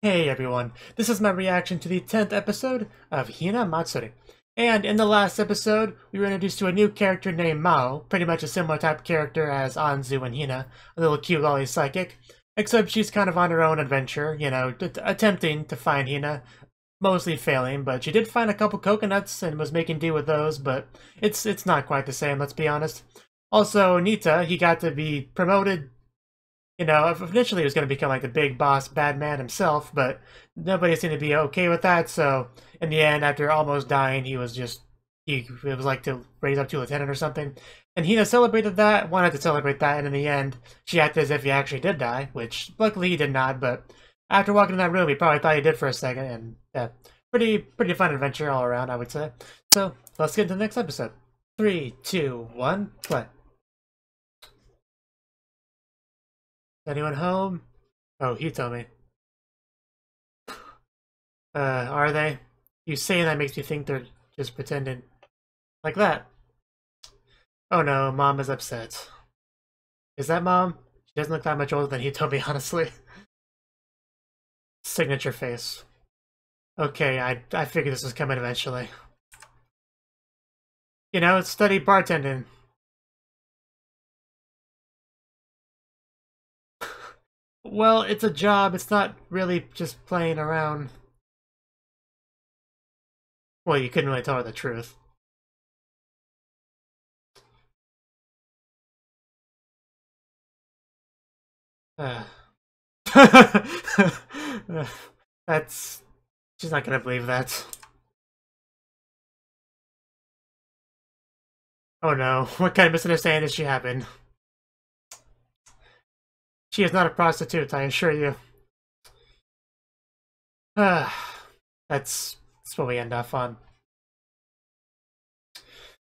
Hey everyone, this is my reaction to the 10th episode of Hinamatsuri. And in the last episode, we were introduced to a new character named Mao, pretty much a similar type of character as Anzu and Hina, a little cute lolly psychic, except she's kind of on her own adventure, attempting to find Hina, mostly failing, but she did find a couple coconuts and was making do with those, but it's not quite the same, let's be honest. Also, Nita, he got to be promoted. Initially he was going to become like the big boss bad man himself, but nobody seemed to be okay with that, so in the end, after almost dying, it was like to raise up to lieutenant or something. And Hina celebrated that, wanted to celebrate that, and in the end, she acted as if he actually did die, which luckily he did not, but after walking in that room, he probably thought he did for a second, and yeah, pretty fun adventure all around, I would say. So, let's get into the next episode. 3, 2, 1, play. Anyone home? Oh, Hitomi. Are they? You saying that makes me think they're just pretending. Like that. Oh no, Mom is upset. Is that Mom? She doesn't look that much older than Hitomi, honestly. Signature face. Okay, I figured this was coming eventually. Study bartending. Well, it's a job. It's not really just playing around. Well, you couldn't really tell her the truth. That's... She's not gonna believe that. Oh no, what kind of misunderstanding did she happen? She is not a prostitute, I assure you. That's what we end off on.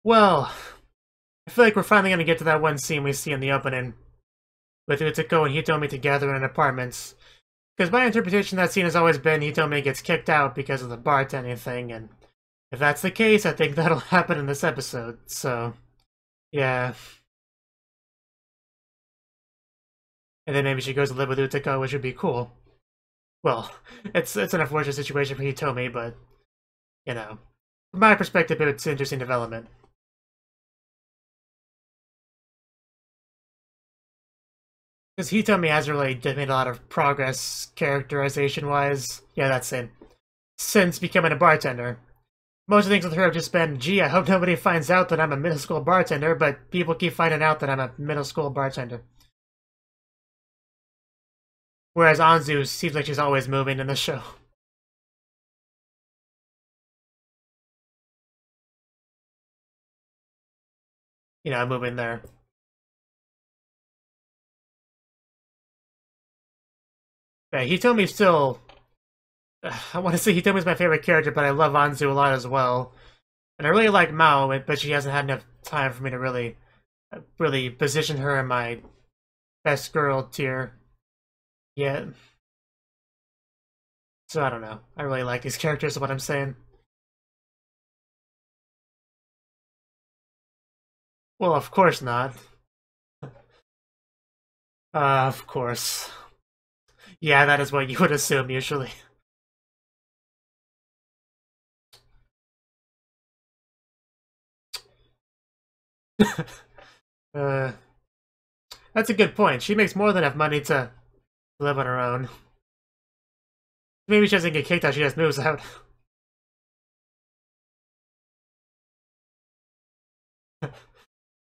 Well, I feel like we're finally going to get to that one scene we see in the opening, with Utsuko and Hitomi together in apartments. Because my interpretation of that scene has always been Hitomi gets kicked out because of the bartending thing, and if that's the case, I think that'll happen in this episode, so yeah. And then maybe she goes to live with Utsuko, which would be cool. Well, it's an unfortunate situation for Hitomi, but, from my perspective, it's an interesting development. Because Hitomi hasn't really made a lot of progress, characterization-wise. Yeah, that's it. Since becoming a bartender. Most of the things with her have just been, gee, I hope nobody finds out that I'm a middle school bartender, but people keep finding out that I'm a middle school bartender. Whereas Anzu seems like she's always moving in the show. Moving there. Yeah, Hitomi's still... I want to say Hitomi's my favorite character, but I love Anzu a lot as well. And I really like Mao, but she hasn't had enough time for me to really position her in my best girl tier yet. So I don't know. I really like these characters, is what I'm saying. Well, of course not. Of course. Yeah, that is what you would assume, usually. uh, that's a good point. She makes more than enough money to live on her own. Maybe she doesn't get kicked out, she just moves out.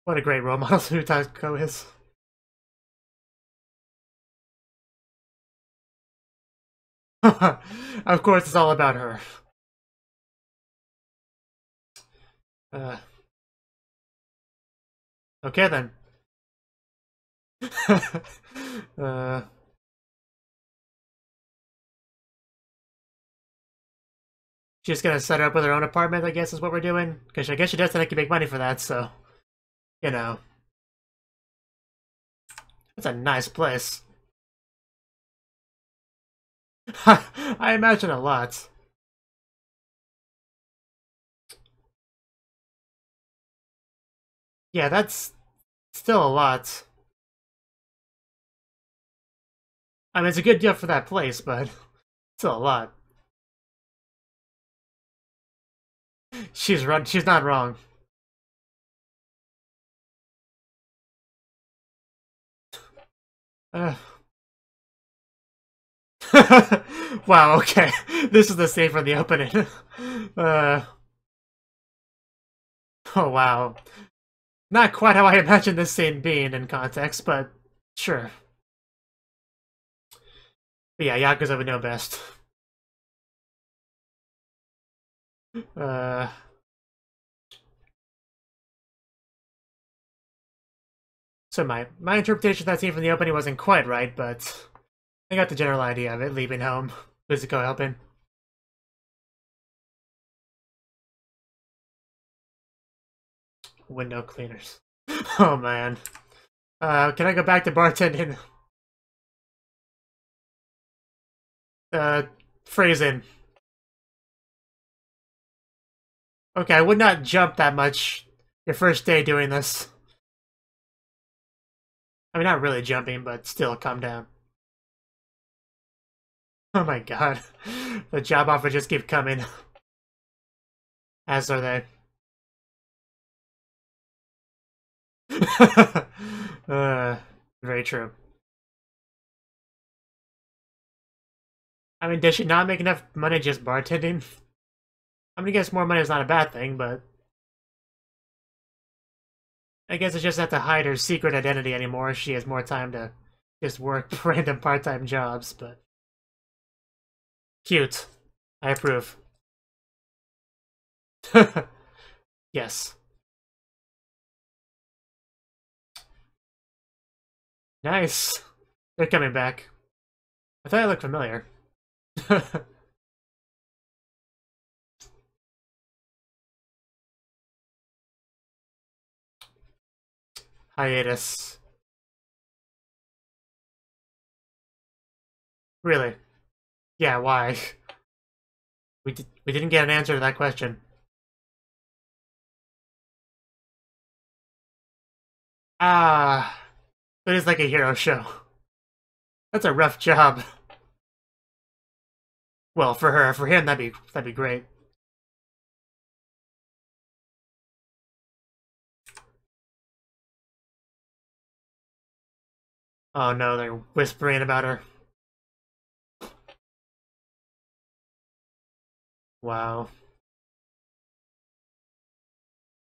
What a great role model Utsuko is. Of course, it's all about her. Okay then. She's gonna set her up with her own apartment, I guess is what we're doing. Because I guess she doesn't have to make money for that, so... It's a nice place. I imagine a lot. Yeah, that's still a lot. I mean, it's a good deal for that place, but Still a lot. She's not wrong. Wow, okay. This is the same from the opening. Oh wow. Not quite how I imagined this scene being in context, but sure. But yeah, Yakuza would know best. So my interpretation of that scene from the opening wasn't quite right, but I got the general idea of it, leaving home. Physical helping. Window cleaners. Oh man. Can I go back to bartending? Phrasing. Okay, I would not jump that much your first day doing this. I mean, not really jumping, but still, calm down. Oh my god. The job offers just keep coming. As are they. Very true. I mean, does she not make enough money just bartending? I mean, I guess more money is not a bad thing, but... I guess it's just not to hide her secret identity anymore. She has more time to just work random part-time jobs, but... Cute. I approve. Yes. Nice. They're coming back. I thought I looked familiar. Hiatus. Really? Yeah, why? We didn't get an answer to that question. Ah, it is like a hero show. That's a rough job. Well, for her, for him, that'd be great. Oh no, they're whispering about her. Wow.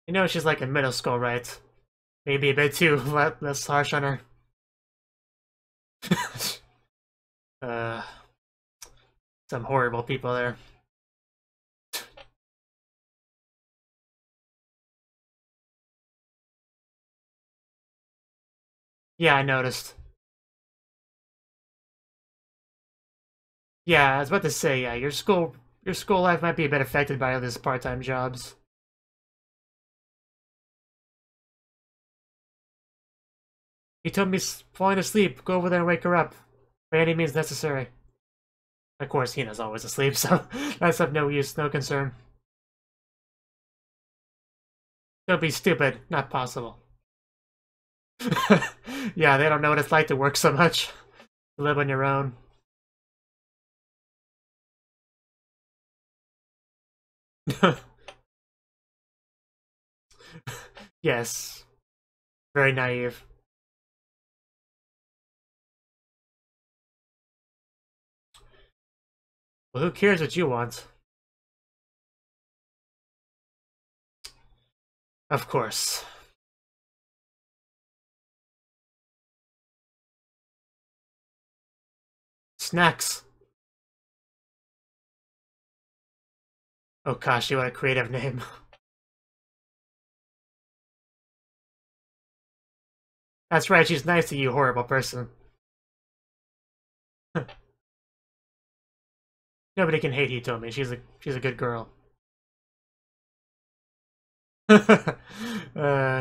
You know she's like in middle school, right? Maybe a bit too less harsh on her. uh, some horrible people there. Yeah, I noticed. Yeah, I was about to say, yeah, your school life might be a bit affected by all these part-time jobs. He told me falling asleep. Go over there and wake her up. By any means necessary. Of course, Hina's always asleep, so that's of no use, no concern. Don't be stupid. Not possible. Yeah, they don't know what it's like to work so much. To live on your own. Yes. Very naive. Well, who cares what you want? Of course. Snacks. Oh gosh, what a creative name. That's right, she's nice to you, horrible person. Nobody can hate Hitomi. She's a good girl.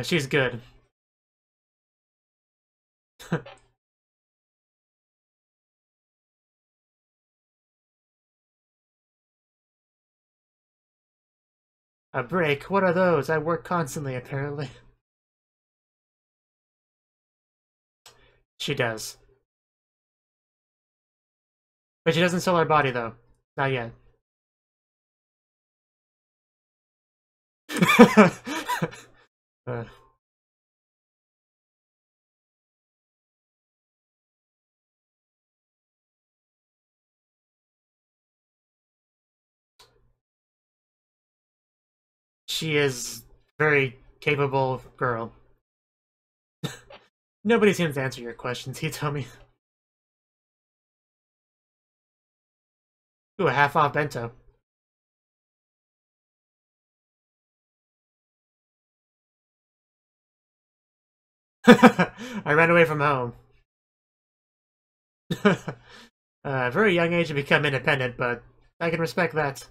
She's good. A break? What are those? I work constantly, apparently. She does. But she doesn't sell her body, though. Not yet. uh. She is very capable girl. Nobody seems to answer your questions, Hitomi. Ooh, a half-off bento. I ran away from home. Very young age to become independent, but I can respect that.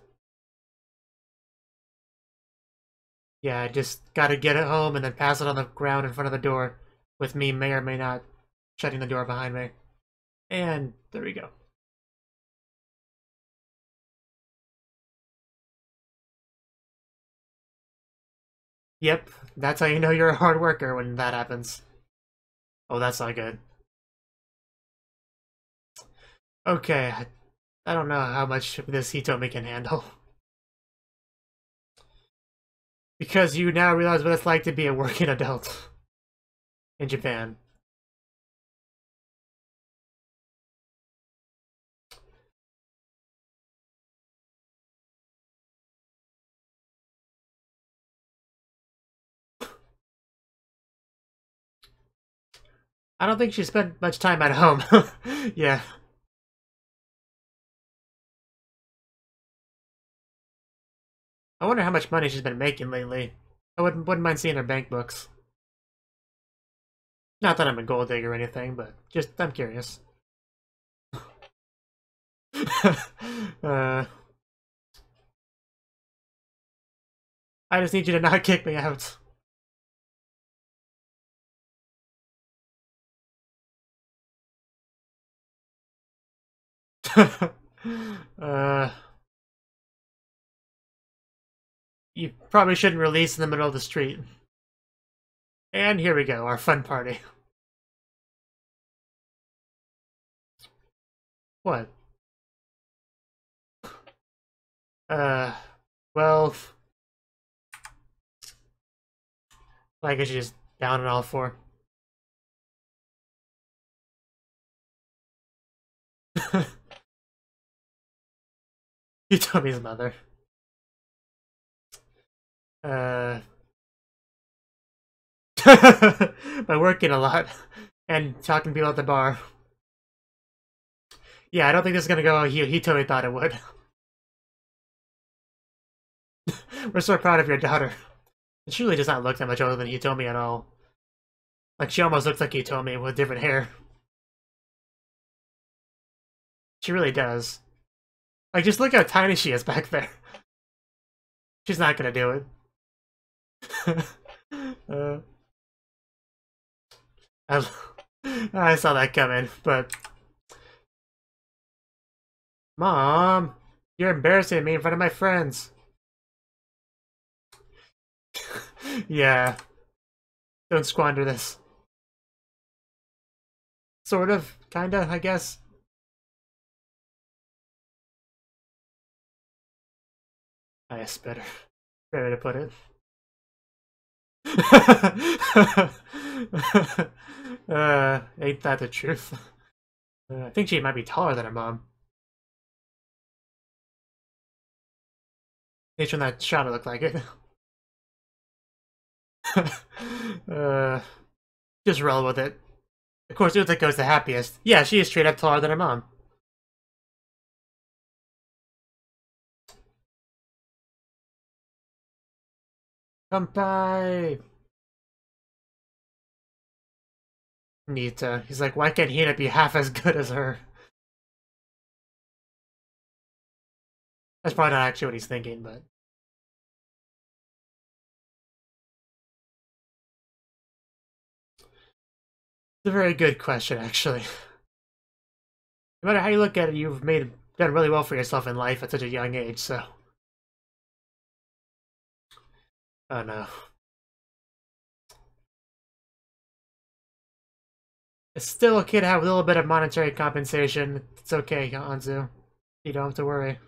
Yeah, I just gotta get it home and then pass it on the ground in front of the door, with me may or may not shutting the door behind me. And there we go. Yep, that's how you know you're a hard worker when that happens. Oh, that's not good. Okay, I don't know how much this Hitomi can handle. Because you now realize what it's like to be a working adult in Japan. I don't think she spent much time at home. Yeah. I wonder how much money she's been making lately. I wouldn't mind seeing her bank books. Not that I'm a gold digger or anything, but just I'm curious. I just need you to not kick me out. You probably shouldn't release in the middle of the street. And here we go, our fun party. What? Well, I guess you're just down on all four. You told me his mother. By working a lot and talking to people at the bar. Yeah, I don't think this is gonna go how he totally thought it would. We're so proud of your daughter. She really does not look that much older than Hitomi at all. Like, she almost looks like Hitomi with different hair. She really does. Like, just look how tiny she is back there. She's not gonna do it. I saw that coming, but... Mom! You're embarrassing me in front of my friends. Yeah. Don't squander this. Sort of, kinda, I guess. I guess better way to put it. Ain't that the truth? I think she might be taller than her mom. At least from that shot it looked like it. Just roll with it. Of course, Uta goes the happiest. Yeah, she is straight up taller than her mom. Kampai! Nita. He's like, why can't Hina be half as good as her? That's probably not actually what he's thinking, but... It's a very good question, actually. No matter how you look at it, you've done really well for yourself in life at such a young age, so... Oh no. It's still okay to have a little bit of monetary compensation. It's okay, Anzu. You don't have to worry.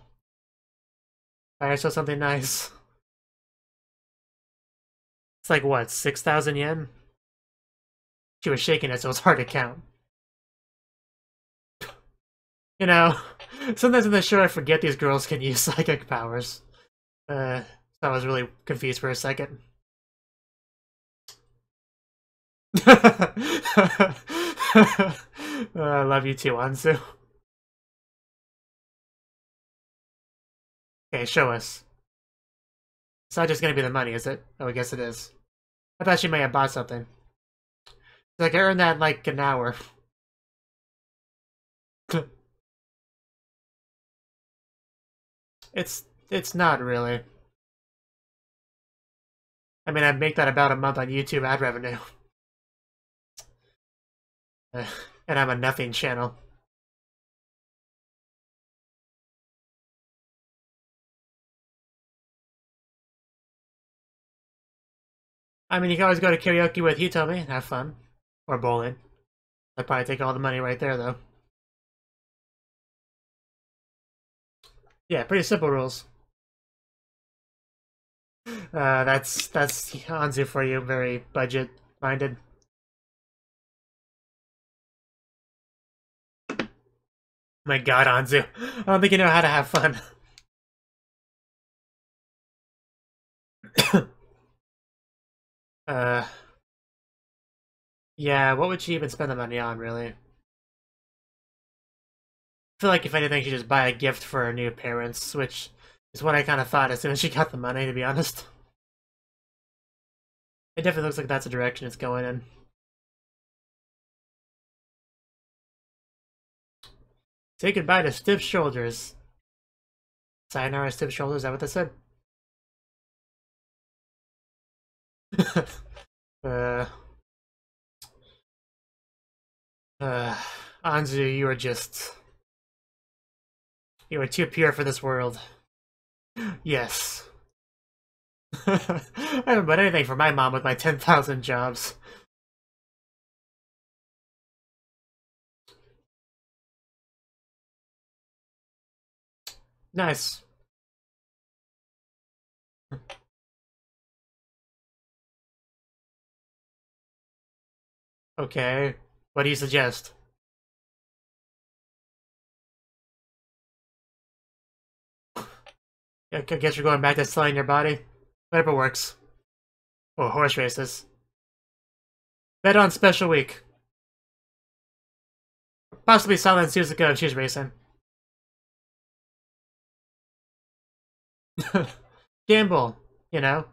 Buy yourself something nice. It's like, what, 6,000 yen? She was shaking it, so it's hard to count. You know, sometimes in the show I forget these girls can use psychic powers. So I was really confused for a second. I love you too, Anzu. Okay, show us. It's not just gonna be the money, is it? Oh, I guess it is. I thought she may have bought something. Like, I earned that in like an hour. It's not really. I mean, I make that about a month on YouTube ad revenue. And I'm a nothing channel. I mean, you can always go to karaoke with Hitomi and have fun. Or bowling. I'd probably take all the money right there, though. Yeah, pretty simple rules. That's Anzu for you, very budget-minded. My god, Anzu. I don't think you know how to have fun. Yeah, what would she even spend the money on, really? I feel like if anything, she'd just buy a gift for her new parents, which is what I kind of thought as soon as she got the money, to be honest. It definitely looks like that's the direction it's going in. Say goodbye to stiff shoulders. Sayonara stiff shoulders, is that what they said? uh... Anzu, you are just... You are too pure for this world. Yes. I haven't bought anything for my mom with my 10,000 jobs. Nice. Okay. What do you suggest? I guess you're going back to selling your body? Whatever works. Or horse races. Bet on special week. Possibly Silent Suzuka if she's racing. Gamble, you know,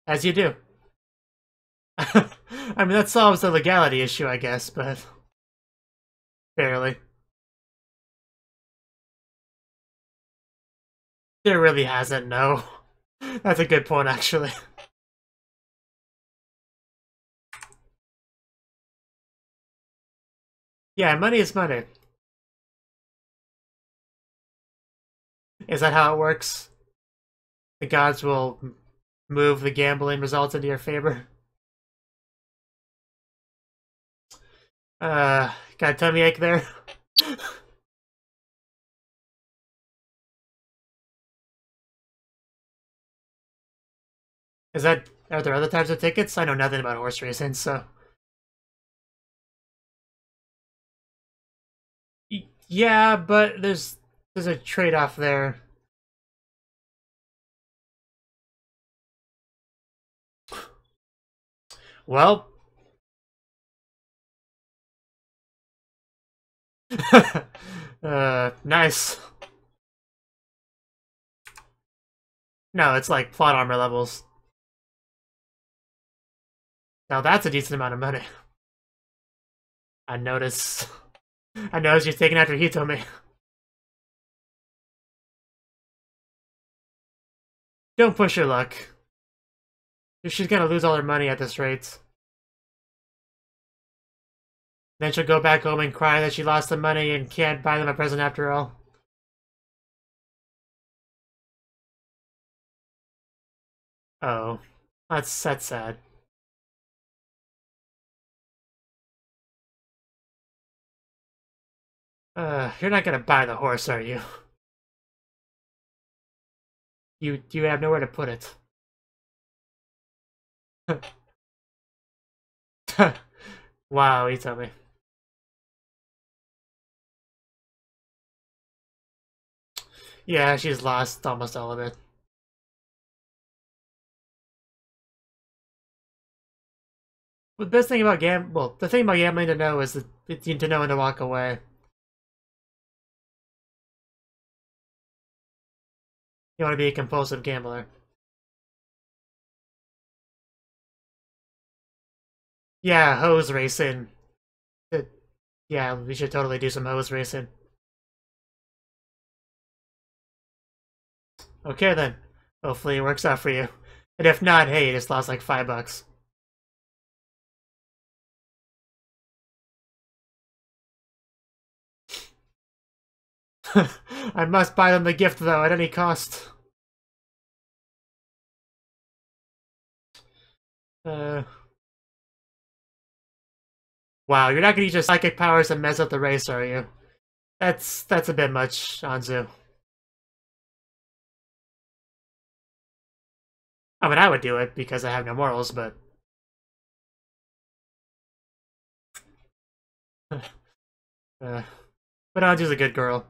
as you do. I mean, that solves the legality issue, I guess, but barely. There really hasn't, no. That's a good point, actually. Yeah, money is money. Is that how it works? The gods will move the gambling results into your favor? Got a tummy ache there? Are there other types of tickets? I know nothing about horse racing, so... Yeah, but there's a trade-off there. Well... nice. No, it's like plot armor levels. Now that's a decent amount of money. I notice. I notice you're taking after Hitomi. Don't push your luck. She's gonna lose all her money at this rate. Then she'll go back home and cry that she lost the money and can't buy them a present after all. Oh, that's sad. You're not gonna buy the horse, are you? You have nowhere to put it. Wow, you tell me. Yeah, she's lost almost all of it. The best thing about the thing about gambling to know is that you need to know when to walk away. You want to be a compulsive gambler. Yeah, hose racing. Yeah, we should totally do some hose racing. Okay then. Hopefully it works out for you. And if not, hey, you just lost like $5. I must buy them the gift though, at any cost. Wow, you're not gonna use your psychic powers to mess up the race, are you? That's a bit much, Anzu. I mean, I would do it because I have no morals, but... but Anzu's a good girl.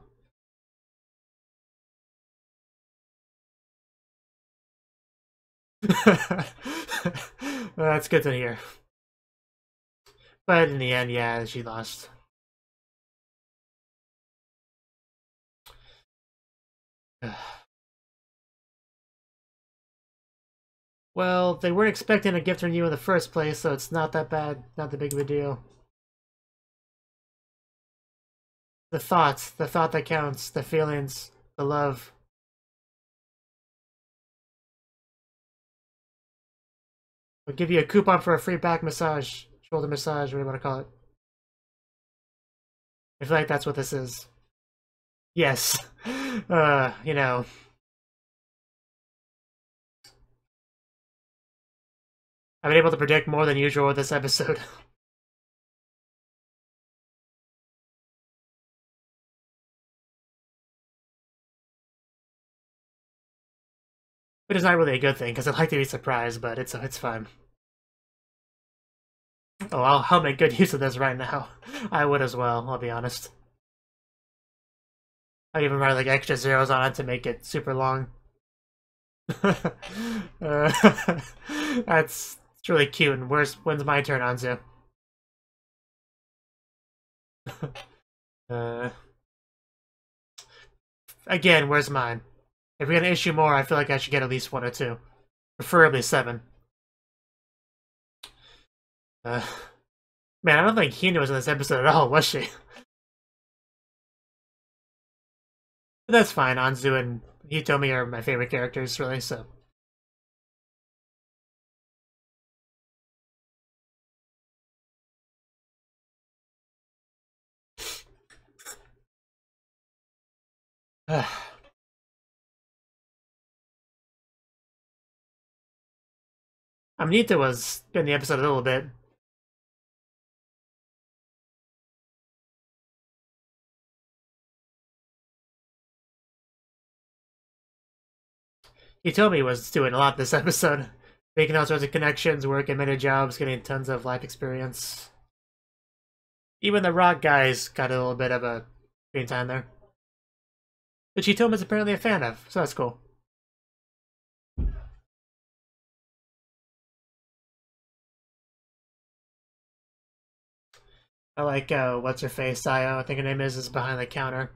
That's good to hear. But in the end, yeah, she lost. Well, they weren't expecting a gift from you in the first place, so it's not that bad, not that big of a deal. The thought that counts, the feelings, the love. We'll give you a coupon for a free back massage, shoulder massage, whatever you want to call it. I feel like that's what this is. Yes. You know. I've been able to predict more than usual with this episode. Which is not really a good thing, because I'd like to be surprised, but it's fine. Oh, I'll make good use of this right now. I would as well, I'll be honest. I'd even write like extra zeros on it to make it super long. That's it's really cute. And when's my turn, Anzu? Again, where's mine? If we're gonna issue more, I feel like I should get at least 1 or 2. Preferably 7. Man, I don't think Hina was in this episode at all, was she? But that's fine. Anzu and Hitomi are my favorite characters, really, so. Amnita was in the episode a little bit. Hitomi was doing a lot this episode. Making all sorts of connections, working many jobs, getting tons of life experience. Even the rock guys got a little bit of a screen time there. Which Hitomi's apparently a fan of, so that's cool. I like, what's her face, Sayo, I think her name is behind the counter.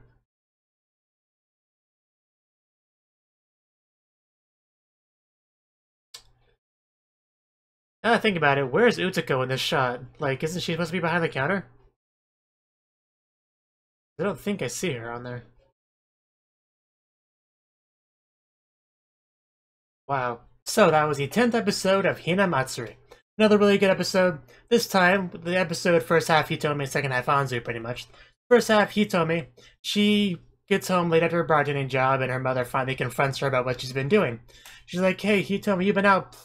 Now that I think about it, where's Utsuko in this shot? Like, isn't she supposed to be behind the counter? I don't think I see her on there. Wow. So that was the 10th episode of Hinamatsuri. Another really good episode. This time, the episode first half Hitomi, second half Anzu, pretty much. First half Hitomi, she gets home late after her bartending job, and her mother finally confronts her about what she's been doing. She's like, "Hey, Hitomi, you've been out,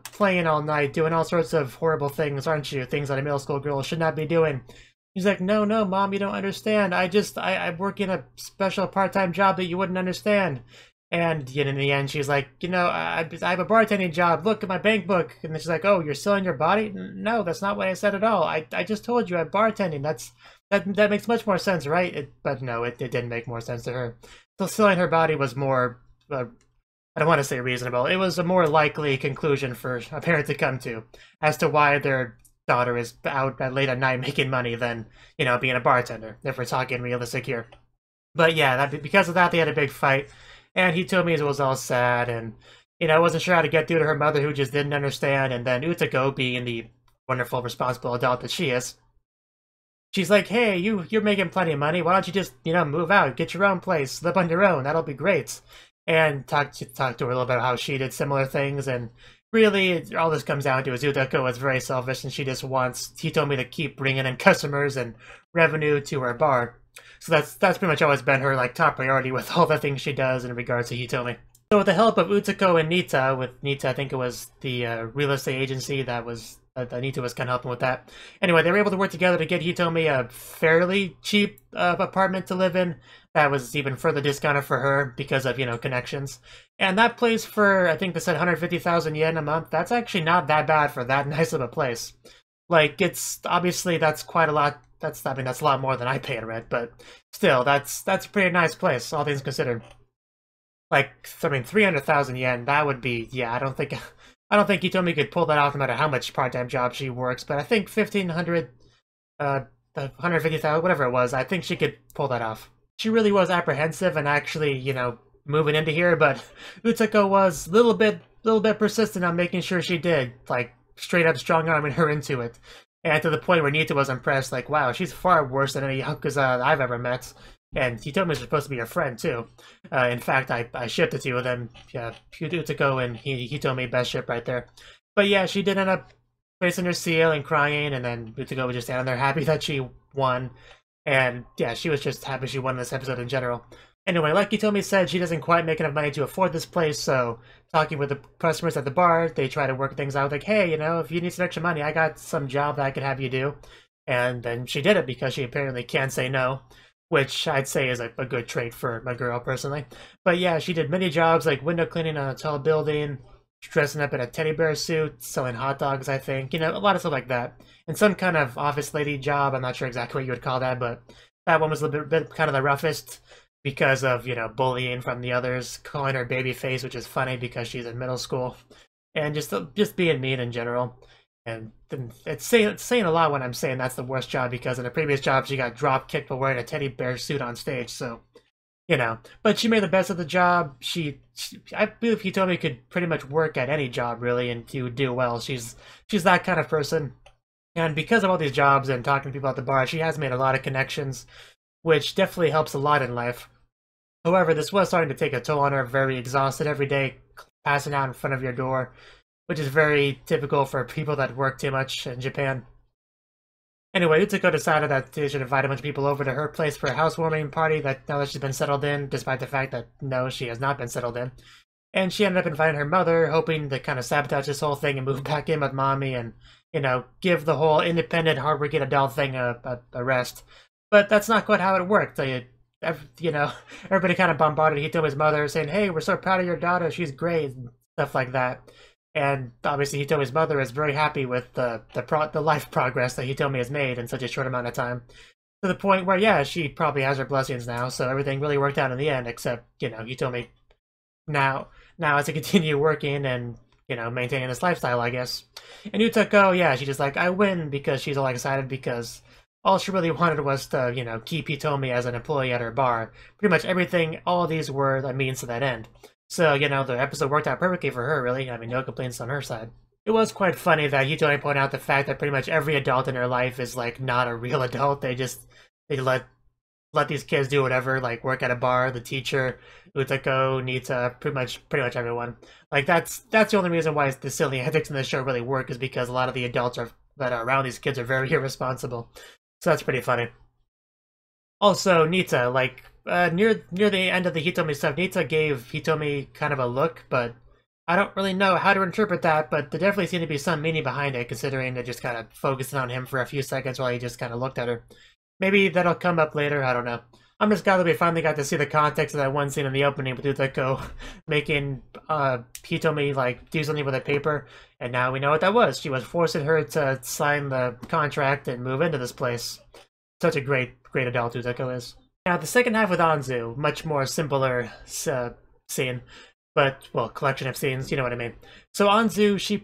playing all night, doing all sorts of horrible things, aren't you? Things that a middle school girl should not be doing. He's like, no, no, Mom, you don't understand. I work in a special part-time job that you wouldn't understand. And yet in the end, she's like, I have a bartending job. Look at my bank book. And then she's like, oh, you're selling your body? No, that's not what I said at all. I just told you I'm bartending. That makes much more sense, right? But no, it didn't make more sense to her. So selling her body was more, I don't want to say reasonable. It was a more likely conclusion for a parent to come to as to why their daughter is out late at night making money than, being a bartender, if we're talking realistic here. But yeah, because of that, they had a big fight. And Hitomi was all sad, and wasn't sure how to get through to her mother, who just didn't understand. And then Utako, being the wonderful, responsible adult that she is, she's like, "Hey, you're making plenty of money. Why don't you just move out, get your own place, live on your own? That'll be great." And talk to her a little bit about how she did similar things. And really, all this comes down to is Utako is very selfish, and she just wants Hitomi to keep bringing in customers and revenue to her bar. So that's pretty much always been her top priority with all the things she does in regards to Hitomi. So with the help of Utako and Nita, I think it was the real estate agency that Nita was kind of helping with that. Anyway, they were able to work together to get Hitomi a fairly cheap apartment to live in that was even further discounted for her because of, connections. And that place for, I think they said 150,000 yen a month, that's actually not that bad for that nice of a place. It's obviously that's quite a lot. That's a lot more than I pay in rent, but still, that's a pretty nice place, all things considered. 300,000 yen, that would be, yeah, I don't think Hitomi could pull that off no matter how much part-time job she works, but I think 1,500, 150,000, whatever it was, I think she could pull that off. She really was apprehensive and actually, moving into here, but Utako was a little bit persistent on making sure she did, straight up strong-arming her into it. And to the point where Nita was impressed, wow, she's far worse than any Yakuza I've ever met. And Hitomi was supposed to be her friend, too. In fact, I shipped the two of them. Yeah, Utako and Hitomi, best ship right there. But yeah, she did end up facing her seal and crying, and then Utako was just standing there happy that she won. And yeah, she was just happy she won this episode in general. Anyway, like Hitomi said, she doesn't quite make enough money to afford this place, so talking with the customers at the bar, they try to work things out, hey, if you need some extra money, I got some job that I could have you do. And then she did it because she apparently can't say no, which I'd say is a good trait for a girl, personally. But yeah, she did many jobs, like window cleaning on a tall building, dressing up in a teddy bear suit, selling hot dogs, I think, a lot of stuff like that. And some kind of office lady job, I'm not sure exactly what you would call that, but that one was a bit kind of the roughest, because of, bullying from the others, calling her baby face, which is funny because she's in middle school, and just being mean in general. And it's saying a lot when I'm saying that's the worst job, because in a previous job she got drop kicked for wearing a teddy bear suit on stage, so, But she made the best of the job. I believe Hitomi could pretty much work at any job, really, and do well. She's that kind of person. And because of all these jobs and talking to people at the bar, she has made a lot of connections, which definitely helps a lot in life. However, this was starting to take a toll on her, very exhausted every day, passing out in front of your door, which is very typical for people that work too much in Japan. Anyway, Utsuko decided that she should invite a bunch of people over to her place for a housewarming party now that she's been settled in, despite the fact that, no, she has not been settled in. And she ended up inviting her mother, hoping to kind of sabotage this whole thing and move back in with mommy and, give the whole independent, hardworking adult thing a rest. But that's not quite how it worked. Everybody kind of bombarded Hitomi's mother, saying, "Hey, we're so proud of your daughter. She's great," and stuff like that. And obviously, Hitomi's mother is very happy with the life progress that Hitomi has made in such a short amount of time, to the point where, yeah, she probably has her blessings now. So everything really worked out in the end, except Hitomi now has to continue working and maintaining this lifestyle, I guess. And Utako, yeah, she's just I win, because she's all excited because all she really wanted was to, keep Hitomi as an employee at her bar. Pretty much everything, all these were a means to that end. So, the episode worked out perfectly for her, really. I mean, no complaints on her side. It was quite funny that Hitomi pointed out the fact that pretty much every adult in her life is, not a real adult. They let these kids do whatever, work at a bar, the teacher, Utako, Nita, pretty much everyone. That's the only reason why the silly antics in the show really work, is because a lot of the adults that are around these kids are very irresponsible. So that's pretty funny. Also, Nita, near the end of the Hitomi stuff, Nita gave Hitomi kind of a look, but I don't really know how to interpret that, but there definitely seemed to be some meaning behind it, considering they just kind of focusing on him for a few seconds while he just kind of looked at her. Maybe that'll come up later, I don't know. I'm just glad that we finally got to see the context of that one scene in the opening with Utako making Hitomi like do something with a paper, and now we know what that was. She was forcing her to sign the contract and move into this place. Such a great adult Utako is. Now the second half with Anzu, much more simpler scene. But, well, collection of scenes, you know what I mean. So Anzu, she's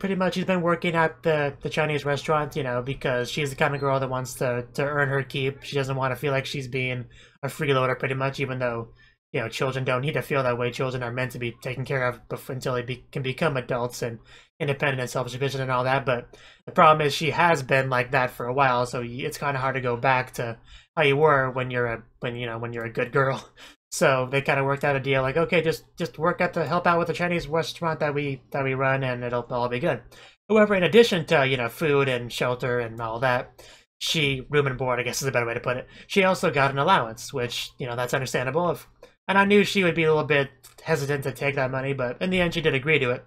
been working at the Chinese restaurant, you know, because she's the kind of girl that wants to earn her keep. She doesn't want to feel like she's being a freeloader, pretty much, even though, you know, children don't need to feel that way. Children are meant to be taken care of until they can become adults and independent and self-sufficient and all that. But the problem is she has been like that for a while, so it's kind of hard to go back to how you were when you're a good girl. So they kind of worked out a deal like, okay, just help out with the Chinese restaurant that we run, and it'll all be good. However, in addition to, you know, food and shelter and all that, room and board, I guess is a better way to put it, she also got an allowance, which, you know, that's understandable. And I knew she would be a little bit hesitant to take that money, but in the end she did agree to it.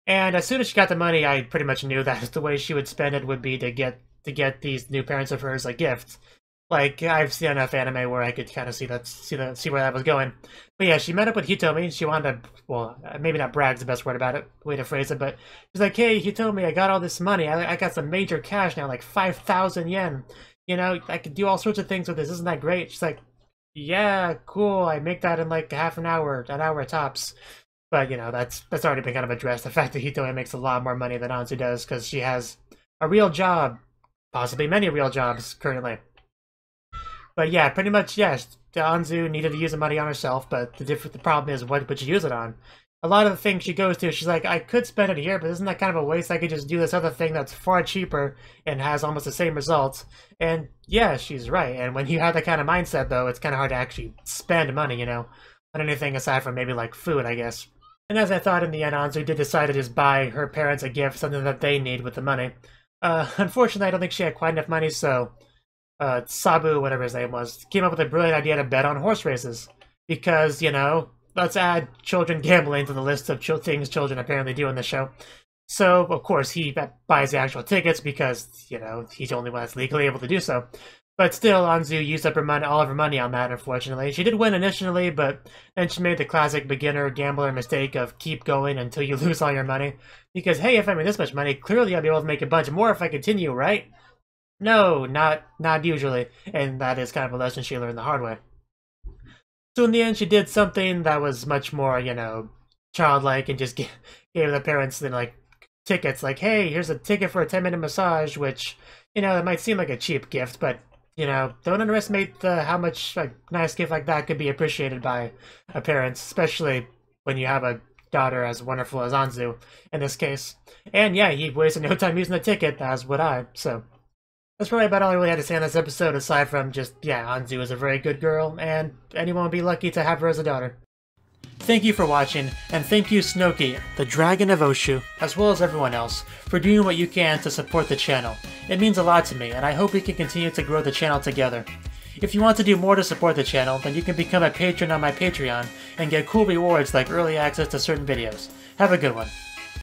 And as soon as she got the money, I pretty much knew that the way she would spend it would be to get these new parents of hers a gift. Like, I've seen enough anime where I could kind of see where that was going. But yeah, she met up with Hitomi. She wanted to, well, maybe not brag's the best way to phrase it, but she's like, hey, Hitomi, I got all this money. I got some major cash now, like 5,000 yen. You know, I could do all sorts of things with this. Isn't that great? She's like, yeah, cool. I make that in like half an hour tops. But, you know, that's already been kind of addressed. The fact that Hitomi makes a lot more money than Anzu does because she has a real job, possibly many real jobs currently. But yeah, pretty much, yes, Anzu needed to use the money on herself, but the problem is, what would she use it on? A lot of the things she goes to, she's like, I could spend it here, but isn't that kind of a waste? I could just do this other thing that's far cheaper and has almost the same results. And yeah, she's right. And when you have that kind of mindset, though, it's kind of hard to actually spend money, you know, on anything aside from maybe like food, I guess. And as I thought, in the end, Anzu did decide to just buy her parents a gift, something that they need with the money. Unfortunately, I don't think she had quite enough money, so Sabu, whatever his name was, came up with a brilliant idea to bet on horse races. Because, you know, let's add children gambling to the list of things children apparently do in the show. So, of course, he buys the actual tickets because, you know, he's the only one that's legally able to do so. But still, Anzu used up all of her money on that, unfortunately. She did win initially, but then she made the classic beginner gambler mistake of keep going until you lose all your money. Because, hey, if I made this much money, clearly I'll be able to make a bunch more if I continue, right? No, not usually, and that is kind of a lesson she learned the hard way. So in the end, she did something that was much more, you know, childlike, and just gave the parents like tickets, like, hey, here's a ticket for a 10-minute massage, which, you know, it might seem like a cheap gift, but, you know, don't underestimate how much a nice gift like that could be appreciated by a parent, especially when you have a daughter as wonderful as Anzu in this case. And yeah, he wasted no time using the ticket, as would I, so. That's probably about all I really had to say on this episode, aside from just, yeah, Anzu is a very good girl, and anyone would be lucky to have her as a daughter. Thank you for watching, and thank you Cnouki, the Dragon of Oshu, as well as everyone else, for doing what you can to support the channel. It means a lot to me, and I hope we can continue to grow the channel together. If you want to do more to support the channel, then you can become a patron on my Patreon, and get cool rewards like early access to certain videos. Have a good one.